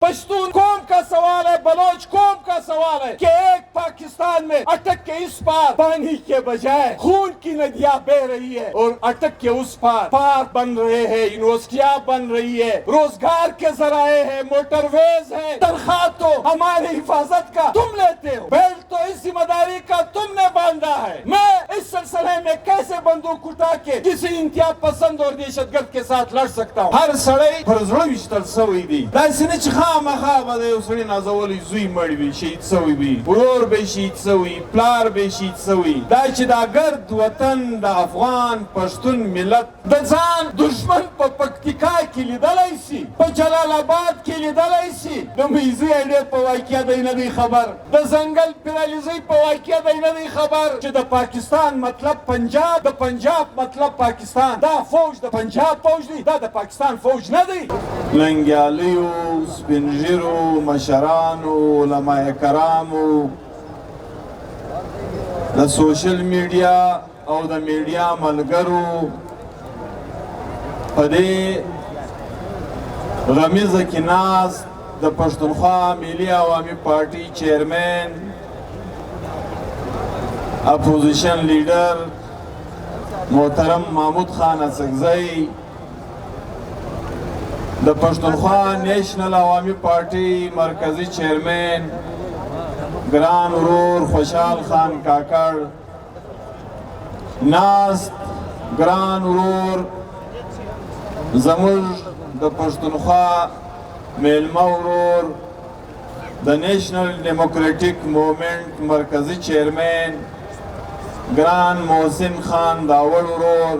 पश्तून कौम का सवाल है, बलोच कौम का सवाल है कि एक पाकिस्तान में अटक के इस पार पानी के बजाय खून की नदियां बह रही है और अटक के उस पार पार्क बन रहे हैं, यूनिवर्सिटियां बन रही है, रोजगार के जराए है, मोटरवेज है। तनख्वाह तो हमारी हिफाजत का तुम लेते हो, बेल्ट तो इस जिम्मेदारी का तुमने बांधा है। मैं इस सिलसिले में कैसे बंदूक उठा के किसी इंतहा पसंद और दहशतगर्द के साथ लड़ सकता हूँ? हर सड़ई पर ज़रूर विश्तल सवई दी दासिने खामखा به یو سړي نازولی زوی مړ وي، شهید سوی وي، ورور به شهید سوی، پلار به شهید سوی. دا چې دا ګرد وطن د افغان پښتون ملت د ځان دشمن په پکتیکا کې لیدلی سي، په جلال آباد کې لیدلی سي، د میزي اډې په واقعه دی نه دی خبر، د ځنګل پیرالیزۍ په واقعه دی نه دی خبر چې د پاکستان مطلب پنجاب، د پنجاب مطلب پاکستان. دا فوج د پنجاب فوج دی، دا د پاکستان فوج نه دی. لنګیالیو، سپینږیرو، مشرانو، علماء کرامو، د سوشل میډیا او د میډیا ملګرو په دې غمیزه کې ناست د پښتونخوا ملي عوامي پارټي چیرمن، اپوزیشن لیډر محترم محمود خان اڅکزی، د پښتونخوا نیشنل عوامي پارټي مرکزی چیرمن ګران ورور خوشحال خان کاکړ، ناست ګران ورور زموږ د پښتونخوا میلمه ورور د نیشنل ډیموکریټک موومنټ مرکزی چیرمن ګران محسن خان داوړ ورور،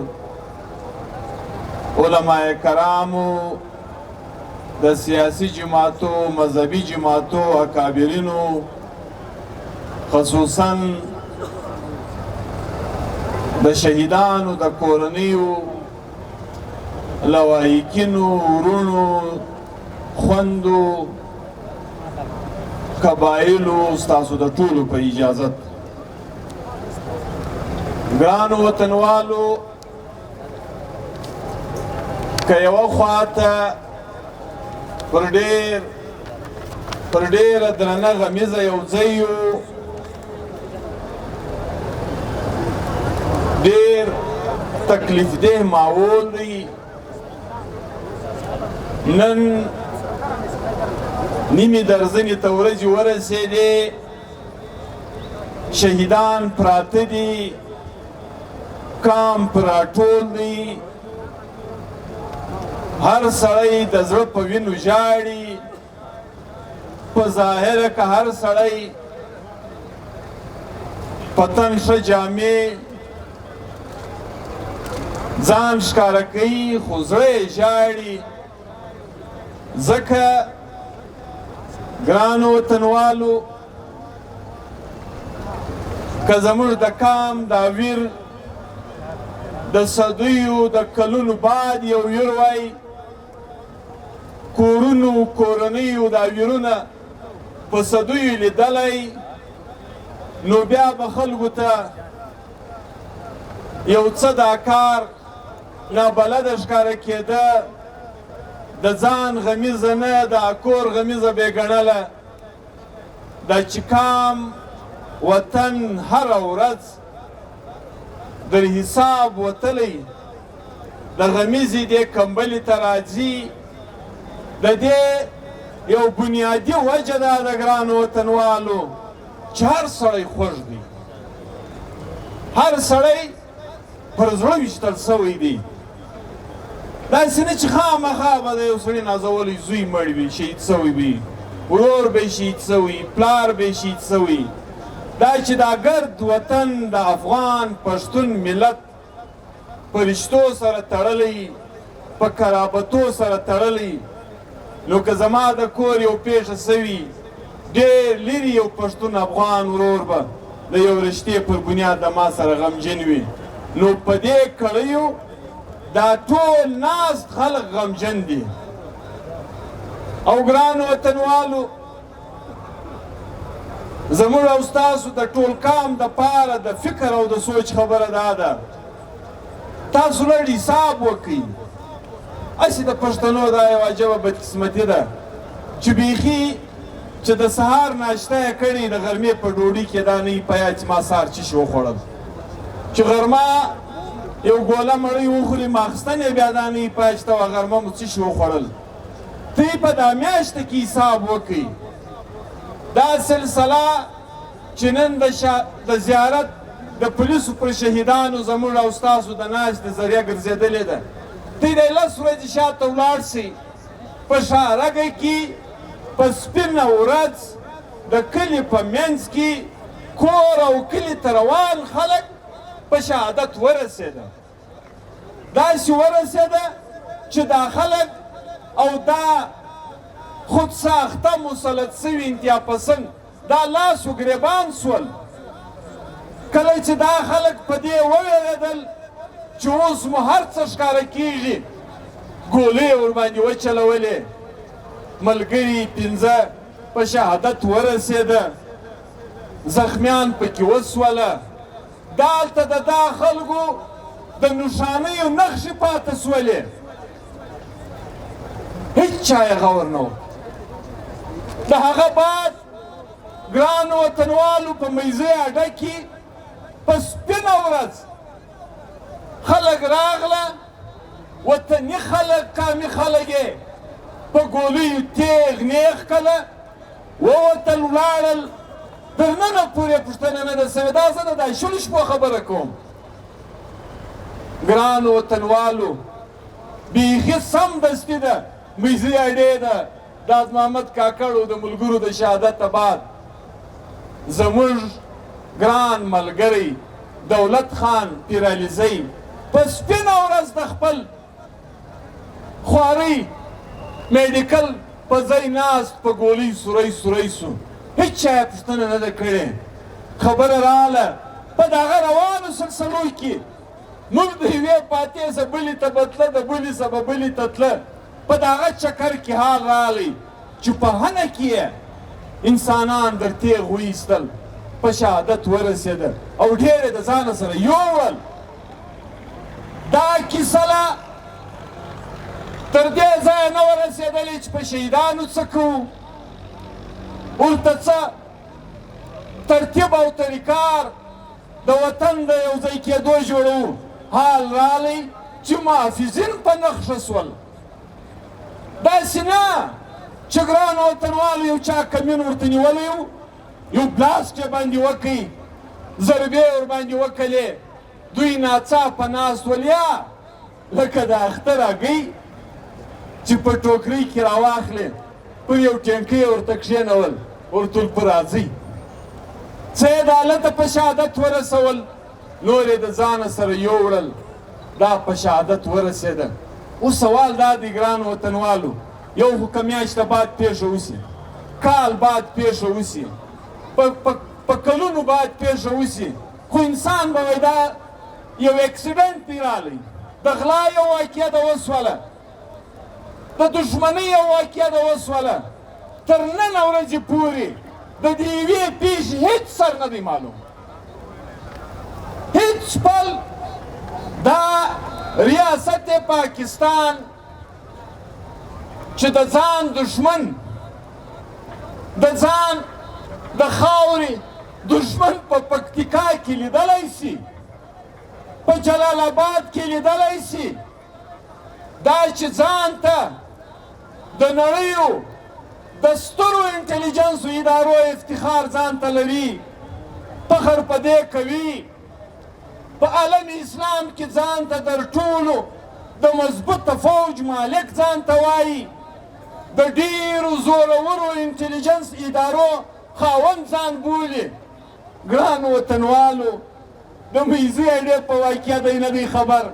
علماء کرامو، د سیاسی جماعتو، مذهبي جماعتو اکابرینو، خصوصا د شهیدانو د کورنیو، لواحقینو، ورونو، خوندو، قبایلو، ستاسو د ټولو په اجازت ګرانو وطنوالو، که یوه خواته پر ډېره درنه غمیزه یو ځای یو، ډېر تکلیف ده ماحول دی، نن نیمې درځنې ته ورځې ورسېدې، شهیدان پراته دي، کام پر راټول دی، هر سړی د زړه په وینو ژاړي، په ظاهره که هر سړی په تن ښه جامې ځان ښکاره کوي، خو زړه یې ژاړي. ځکه ګرانو وطنوالو، که زموږ د کام دا ویر د صدیو د کلونو بعد یو ویر وای، کورونو کورنیو دا ویرونه په صدیو لیدلی، نو بیا به خلکو ته یو څه دا کار نابلده ښکاره کېده، د ځان غمیزه نه د کور غمیزه به یې ګڼله. دا چې کام وطن هره ورځ در حساب وتلی د غمیزې دې کمبلې ته راځي، د دې یو بنیادي وجه ده د ګرانو وطنوالو چې هر سړی خوږ دی، هر سړی پر زړه ویشتل سوی دی. داسې نه چې خامخا به د یو سړي نازولی زوی مړ وي، شهید سوی وي، ورور به شهید سوی، پلار به شهید سوی. دا چې دا ګرد وطن د افغان پښتون ملت په رشتو سره تړلی، په قرابتو سره تړلی، نو که زما د کور یو پیښه سوي، ډېر لرې یو پښتون افغان ورور به د یو رشتې پر بنیاد د ما سره غمجن وي. نو په دې کړیو دا ټول ناست خلک غمجن دي. او ګرانو وطنوالو، زموږ او ستاسو د ټول کام د پاره د فکر او د سوچ خبره دا ده، تاسو لږ حساب وکړئ. هسې د پښتنو دا یوه عجبه بدقسمتي ده چې بیخي چې د سهار ناشته یې کړې د غرمې په ډوډۍ کې دا نه وي په یاد چې ما سهار څه شي وخوړل چې غرمه یو ګوله مړۍ وخوري ماخستن یې بیا دا نه وي په یاد چې ته غرمه مو څه شي وخوړل ته یې په دا میاشته کې حساب وکړئ دا سلسله چې نن د زیارت د پولیسو پر شهیدانو زموږ او ستاسو د ناستې ذریعه ګرځېدلې ده ته یې د 10 ورځې شاته ولاړ شئ په شارګۍ کې په سپینه ورځ د کلي په منځ کې کور او کلي ته روان خلک په شهادت ورسېده داسې ورسېده چې دا خلک او دا خود ساخته مسلط سوي انتها پسند دا لاس و ګریبان سول کله چې دا خلک په دې وویرېدل چې اوس مو هر څه ښکاره کېږي ګولې ورباندې وچلولې ملګري 15 په شهادت ورسېده زخمیان پکې وسوله دالته د دا خلکو د نښانیو نښې پاته سولې هیڅ چا یې غور نه و د هغه بعد ګرانو وطنوالو په میزې اډه کې په سپینه ورځ خلک راغله وطني خلک قامي خلک یې په ګولیو تیغ نیغ کله ووتل ولاړل تر ننه پورې پوښتنه نه ده سوې دا زه د دا شلو شپو خبره کوم ګرانو وطنوالو بیخي سمدستي ده میزې اډې ده داد محمد کاکړو د ملګرو د شهادت بعد زموږ ګران ملګری دولت خان پیرالیزی په سپینه ورځ د خپل خوارۍ میډیکل په ځای ناست په ګولۍ سوری سو هیڅ چا یې پوښتنه نه ده کړې خبره راغله په دغه روانو سلسلو کې موږ د یوې پاتې څه بلې ته بتله د بلې څه به بلې ته تله په دغه چکر کې حال راغلی چې په هنه کې یې انسانان در تیغ وایستل په شهادت ورسېده او ډېر یې د ځانه سره یوړل دا کیسه له تر دې ځایه نه ورسېدلې چې په شهیدانو څه کوو ورته څه ترتیب او طریقار د وطن د یو ځای کېدو جوړوو حال راغلی چې محافظین په نښه سول داسې نه چې ګرانو وطنوالو یو چا کمین ورته نیولی یو بلاست یې باندې وکړي ضربې ورباندې وکړلې دوی ناڅاپه ناست ول یا لکه د اختر هګۍ چې په ټوکرۍ کې راواخلې پر یو ټینکۍ یې ورته کښېنول ورته ویل په راځئ څه یې د هلته په شهادت ورسول نور یې د ځانه سره یوړل دا په شهادت ورسېده اوس سوال دا دی ګرانو وطنوالو یو خو که میاشته بعد پیښه وسي کال بعد پیښه وسي په کلونو بعد پیښه وسي خو انسان به وایي دا یو اکسیډنټ دی راغلی د غلا یو واقعه ده وسوله د دښمنۍ یو واقعه ده وسوله تر نن ورځې پورې د دې یوې پیښې هېڅ سر نه دی معلوم هېڅ پل دا ریاست پاکستان چې د ځان دښمن د ځان د خاورې دښمن په پکتیکا کې لیدلی سي په جلال آباد کې لیدلی سي دا چې ځان ته د نړیو د سترو انټلیجنسو ادارو افتخار ځان ته لري فخر په دې کوي په عالم اسلام کې ځان ته در ټولو د مضبوطه فوج مالک ځان ته وایي د ډېرو زورورو انټلیجنس ادارو خاوند ځان بولي ګرانو وطنوالو د میزې اډې په واقعه دی نه دی خبر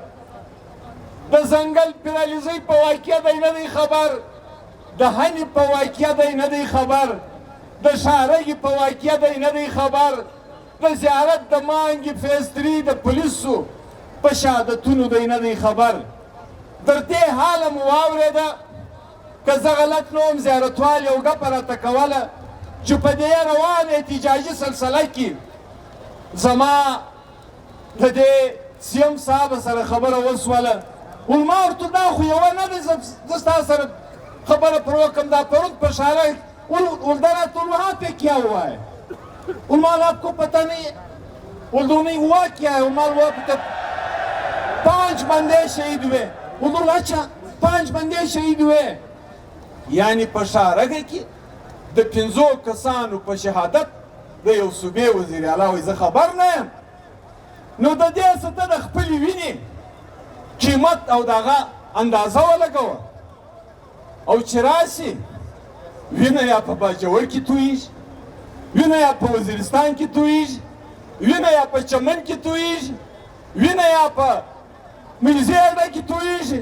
د ځنګل پیرالیزۍ په واقعه دی نه دی خبر د هنې په واقعه دی نه دی خبر د شارګې په واقعه دی نه دی خبر د زیارت د مانګې فیز 3 د پولیسو په شهادتونو دی نه دی خبر تر دې حاله مو واورېده که زه غلط نه وم زیارتوال یو ګپه راته کوله چې په دې روان احتجاجي سلسله کې زما د دې سیم صاحب سره خبره وسوله ویل ما ورته دا خو یوه نه دی زه ستا سره خبره پر وکم دا پرون په اشاره उल्दाना तुम वहां पे क्या हुआ है उमाल आपको पता नहीं है उल्दू नहीं हुआ क्या है उमाल हुआ तो 5 बंदे शहीद हुए उल्दू अच्छा 5 बंदे शहीद हुए यानी पशारग की د 15 کسانو په شهادت د یو صوبې وزیر اعلی وایي زه خبر نه یم نو د دې څه ته د خپلې وینې قیمت او دغه اندازه ولګوه او چې راشي وینه یا په باجوړ کې تویږي وینه یا په وزیرستان کې تویږي وینه یا په چمن کې تویږي وینه یا په ملزیاډه کې تویږي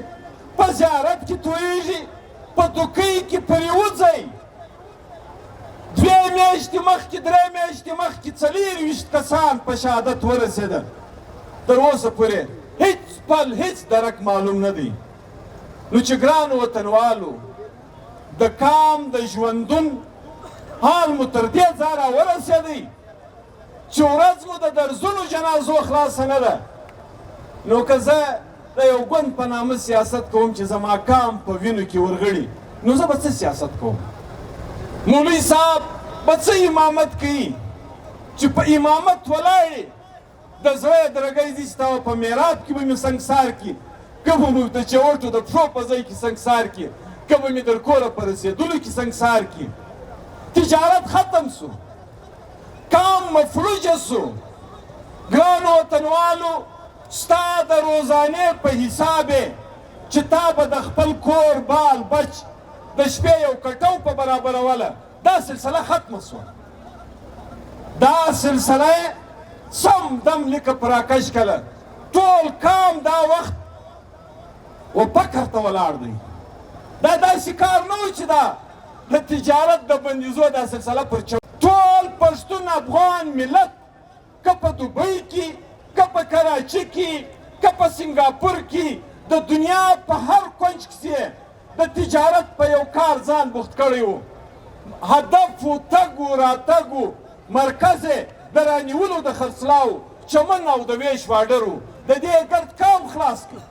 په زیارت کې تویږي په دوکۍ کې پرېوځئ 2 میاشتې مخکې 3 میاشتې مخکې 24 کسان په شهادت ورسېده تر اوسه پورې هیڅ پل هیڅ درک معلوم نه دی نو چې ګرانو وطنوالو د کام د ژوندون حال مو تر دې ځای راورسېدی چې ورځ مو د درزونو جنازو خلاصه نه ده نو که زه د یو ګوند په نامه سیاست کوم چې زما کام په وینو کې ورغړي نو زه به څه سیاست کوم مولوي صاحب به څه امامت کوي چې په امامت ولاړې د زړه یې درګۍ دي ستا په میراب کې به مې سنګسار کړي که به مو د چوټو د پښو په ځای کې سنګسار کړي که به مې در کوره په رسېدلو کې سنګسار کړي تجارت ختم سو کام مفلوجه سو ګرانو وطنوالو ستا د روزانې په حساب چې تا به د خپل کور بال بچ د شپې یو کټو په برابروله دا سلسله ختمه سوه دا سلسله سم دم لکه پراکش کله ټول کام دا وخت و فکر ته ولاړ دی دا داسې کار نه و چې دا د تجارت د بندیزو دا سلسله پر ټول پښتون افغان ملت که په دوبۍ کې که په کراچي کې که په سنګاپور کې د دنیا په هر کونج کې د تجارت په یو کار ځان بوخت کړی و هدف و تګ و راتګ و مرکز یې د رانیولو د خرڅلاو چمن او د ویش واډر و د دې ګرد کام خلاص کړي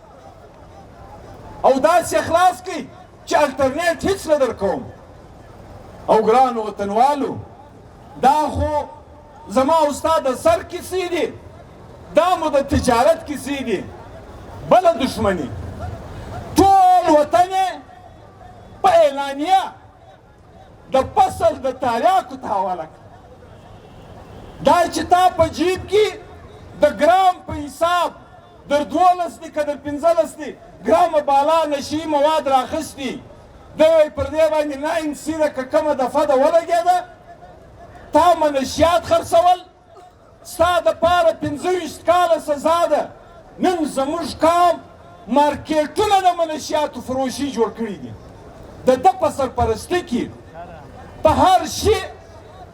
او داسې خلاص کړي چې الټرنیټ هیڅ نه در کوم او ګرانو وطنوالو دا خو زما او ستا د سر کیسې دي دا مو د تجارت کیسې دي بله دښمني ټول وطن یې په اعلانیه د فصل د تاریاکو ته حواله کړه دا چې تا په جیب کې د ګرام په حساب در 12 دی که در 15 دی ګرامه بالا نشي مواد راخیستي دی وایي پر دې باندې 9 سی ده که کومه دفعه ده ولګېده تا منشیات خرڅول ستا دپاره 25 کاله سزا ده نن زموږ کام مارکیټونه د منشیاتو فروشي جوړ کړي دي د ده په سرپرستي کې په هر شي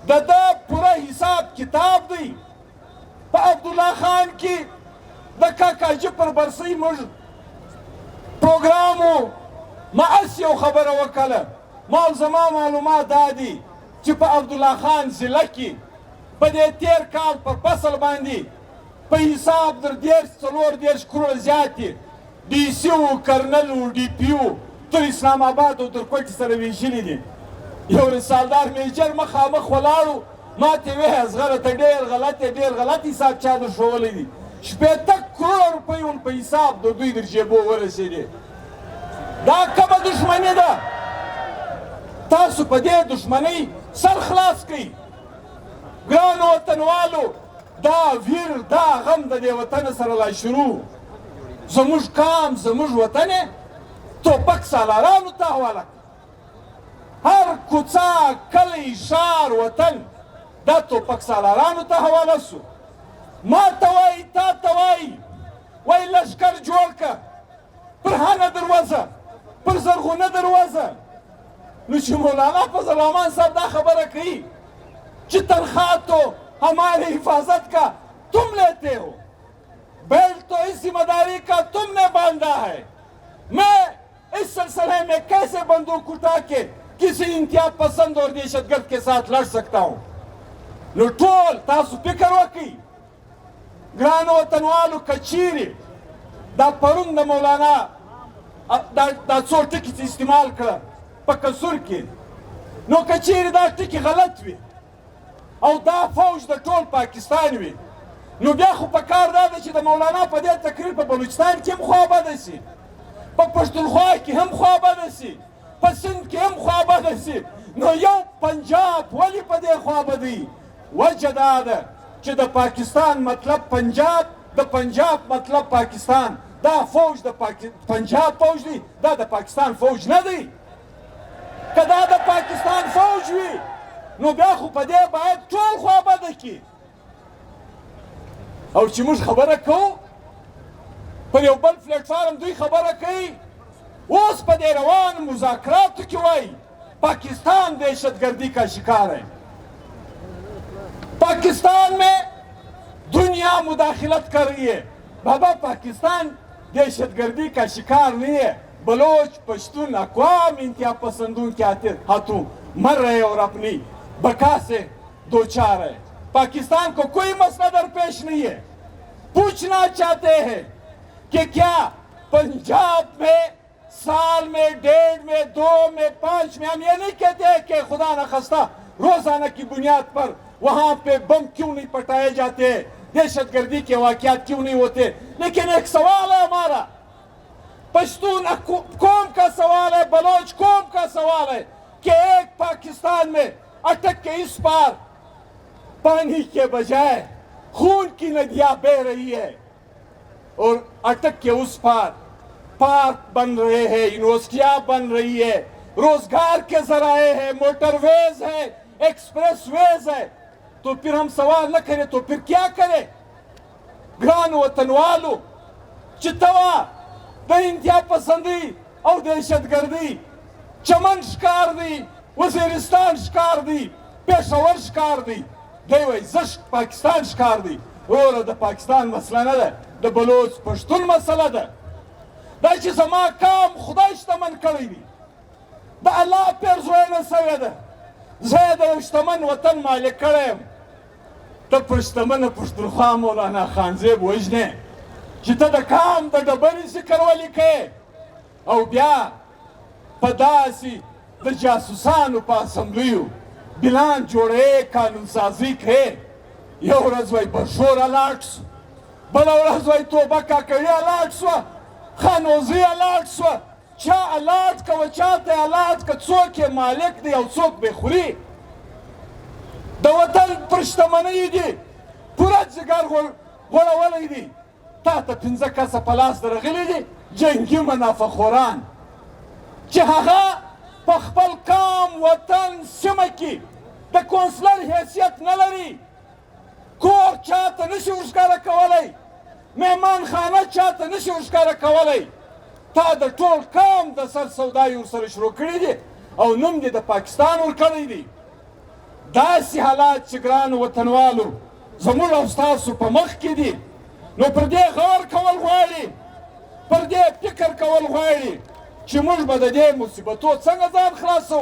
د ده پوره حساب کتاب دی په عبدالله خان کې د کاکاجي پر برسۍ موږ پروګرام و ما اس یو خبره وکړه ما زما معلومات دا دي چې په عبدالله خان ضلع کې په دې تېر کال په فصل باندې په حساب در 30 کروړه زیات دي ډي سي و کرنل و ډي پي و تر اسلام آباد او تر کوټې سره ویشلي دي یو رسالدار میجر مخامخ ولاړو ما ته وې اصغره ته ډېر غلط حساب چا در ښوولی دي 80 کروړه روپۍ ول په حساب د دوی در جیبو ورسېدې دا کومه دښمني ده تاسو په دې دښمنۍ سر خلاص کړئ ګرانو وطنوالو دا ویر دا غم د دې وطن سره لا شروع زموږ کام زموږ وطن توپک سالارانو ته حواله هر کوڅه کلی ښار وطن دا توپک سالارانو ته حواله سو ما ته وایي تا ته وایي وایي لښکر جوړ که پر هنه دروازه پر زرغونه دروازه نو چې مولانا فضل الرحمن صاحب دا خبره کوي چې تنخواہ تو ہماری حفاظت کا تم لیتے ہو بیلٹ تو اس ذمہ داری کا تم نے باندھا ہے میں اس سلسلے میں کیسے بندوق اٹھا کے کسی انتہا پسند اور دہشت گرد کے ساتھ لڑ سکتا ہوں نو ټول تاسو فکر وکړئ ګرانو وطنوالو که چیرې دا پرون د مولانا دا څو ټکي چې استعمال کړه په قصور کې. نو که چیرې دا ټکي غلط وي او دا فوج د ټول پاکستان وي، نو بیا خو په کار دا ده چې د مولانا په دې تقریر په بلوچستان کې هم خوا بده سي، په پښتونخوا کې هم خوا بده سي، په سند کې هم خوا بده سي. نو یو پنجاب ولې په دې خوا بدوي؟ وجه دا ده چې د پاکستان مطلب پنجاب، د پنجاب مطلب پاکستان. دا فوج د پنجاب فوج دی، دا د پاکستان فوج نه دی. که دا د پاکستان فوج وي نو بیا خو په دې باید ټول خوا بده کړي. او چې موږ خبره کوو پر یو بل پلیټفارم دوی خبره کوي، اوس په دې روان مذاکراتو کې وایي पाकिस्तान दहशतगर्दी का शिकार है, पाकिस्तान में दुनिया मुदाखिलत कर रही है. बाबा पाकिस्तान दहशतगर्दी का शिकार नहीं है. बलोच पश्तून अक़वाम इंतहा पसंदों के हाथों मर रहे और अपनी बका से दो चार है. पाकिस्तान को कोई मसला दरपेश नहीं है. पूछना चाहते हैं कि क्या पंजाब में साल में, 1.5 में, 2 में, 5 में, हम ये नहीं कहते हैं कि खुदा न खस्ता रोजाना की बुनियाद पर वहां पे बम क्यों नहीं पटाए जाते, दहशतगर्दी के वाकयात क्यों नहीं होते. लेकिन एक सवाल है हमारा, पश्तून कौम का सवाल है, बलोच कौम का सवाल है कि एक पाकिस्तान में अटक के इस पार पानी के बजाय खून की नदियां बह रही है और अटक के उस पार पार्क बन रहे हैं, यूनिवर्सिटियां बन रही है, रोजगार के जराए हैं, मोटरवेज है, एक्सप्रेसवेज है. तो फिर हम सवाल न करें तो फिर क्या करें? ग्रान वतन वालों, चितवा द इंतहा पसंदी और दहशतगर्दी चमन शिकार दी, वजीरिस्तान शिकार दी, पेशावर शिकार दी, देवई जश्क पाकिस्तान शिकार दी. और द पाकिस्तान मसला न है, द बलोच पश्तून मसला है. دا چې زما کام خدای شتمن کړی دی، د الله پیرزوینه سوې ده، زه یې د یو شتمن وطن مالک کړی یم. ته پر شتمنه پښتونخوا مولانا خانزیب وژنې چې ته د کام د ډبرې ذکر ولیکې او بیا په داسې د جاسوسانو په اسمبلیو بلان جوړې، قانون سازي کوې. یو ورځ وایي برشور الاټ سو، بله ورځ وایي توبه کاکړي الاټ سوه، خانوزی الاټ سوه. چا الاټ کوه، چا ته الاټ که، څوک یې مالک دی او څوک به خوري. د وطن پر شتمنۍ دي پوره ځګر غوړولی دي. تا ته 15 کسه په لاس درغلي دي جنګي منافعخوران چې هغه په خپل قام، وطن، سیمه کې د کونسلر حیثیت نه لري. کور چاته نشي ورښکاره کولی، مهمان خانه چاته نشي ورښکاره کولی. تا د ټول قام د سر سودایي ورسره شروع کړي دي او نوم دې د پاکستان ورکړی دی. داسې حالات چې ګرانو وطنوالو زموږ او ستاسو په مخ کې دي، نو پر دې غور کول غواړي، پر دې فکر کول غواړي چې موږ به د دې مصیبتو څنګه ځان خلاصوو.